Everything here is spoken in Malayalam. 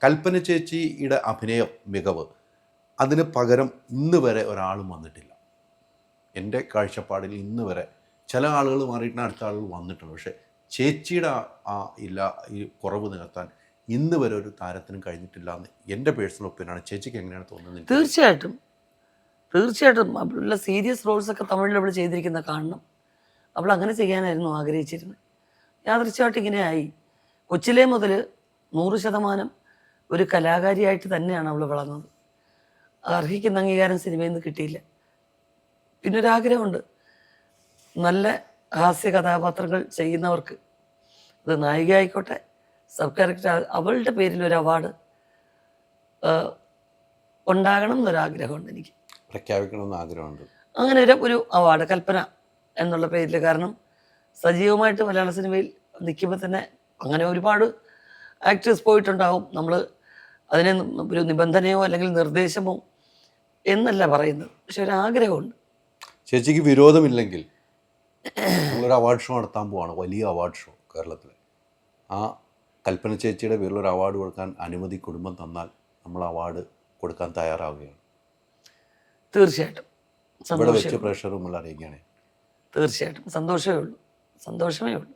കൽപ്പന ചേച്ചിയുടെ അഭിനയം മികവ് അതിന് പകരം ഇന്ന് വരെ ഒരാളും വന്നിട്ടില്ല. എൻ്റെ കാഴ്ചപ്പാടിൽ ഇന്ന് വരെ ചില ആളുകൾ മാറിയിട്ട് അടുത്ത ആളുകൾ വന്നിട്ടുണ്ട്. പക്ഷേ ചേച്ചിയുടെ ഈ കുറവ് നികത്താൻ ഇന്ന് വരെ ഒരു താരത്തിനും കഴിഞ്ഞിട്ടില്ല എന്ന് എൻ്റെ പേഴ്സണൽ ഒപ്പീനിയനാണ്. ചേച്ചിക്ക് എങ്ങനെയാണ് തോന്നുന്നത്? തീർച്ചയായിട്ടും അവളുള്ള സീരിയസ് റോൾസൊക്കെ തമിഴിൽ അവൾ ചെയ്തിരിക്കുന്ന കാണണം. അവൾ അങ്ങനെ ചെയ്യാനായിരുന്നു ആഗ്രഹിച്ചിരുന്നത്. യാദൃശ്യമായിട്ട് ഇങ്ങനെയായി. കൊച്ചിലെ മുതൽ 100% ഒരു കലാകാരിയായിട്ട് തന്നെയാണ് അവൾ വളർന്നത്. അർഹിക്കുന്ന അംഗീകാരം സിനിമയിൽ നിന്ന് കിട്ടിയില്ല. പിന്നെ ഒരാഗ്രഹമുണ്ട്, നല്ല ഹാസ്യ കഥാപാത്രങ്ങൾ ചെയ്യുന്നവർക്ക്, അത് നായിക ആയിക്കോട്ടെ സബ് ക്യാരക്ടർ, അവളുടെ പേരിൽ ഒരു അവാർഡ് ഉണ്ടാകണം എന്നൊരാഗ്രഹമുണ്ട് എനിക്ക്. പ്രഖ്യാപിക്കണമെന്ന് ആഗ്രഹമുണ്ട്. അങ്ങനെ ഒരു അവാർഡ് കൽപ്പന എന്നുള്ള പേരിൽ. കാരണം സജീവമായിട്ട് മലയാള സിനിമയിൽ നിൽക്കുമ്പോൾ തന്നെ അങ്ങനെ ഒരുപാട് ആക്ടേഴ്സ് പോയിട്ടുണ്ടാവും. നമ്മൾ അതിനെ ഒരു നിബന്ധനയോ അല്ലെങ്കിൽ നിർദ്ദേശമോ എന്നല്ല പറയുന്നത്, പക്ഷെ ഒരാഗ്രഹമുണ്ട്. ചേച്ചിക്ക് വിരോധമില്ലെങ്കിൽ നമ്മളൊരു അവാർഡ് ഷോ നടത്താൻ പോവാണ്, വലിയ അവാർഡ് ഷോ കേരളത്തിൽ. ആ കൽപ്പന ചേച്ചിയുടെ പേരിലൊരു അവാർഡ് കൊടുക്കാൻ അനുമതി കുടുംബം തന്നാൽ നമ്മൾ അവാർഡ് കൊടുക്കാൻ തയ്യാറാവുകയാണ്. തീർച്ചയായിട്ടും ഇവിടെ വെച്ച് പ്രേക്ഷകർ നമ്മൾ അറിയിക്കുകയാണ്. തീർച്ചയായിട്ടും സന്തോഷമേ ഉള്ളൂ.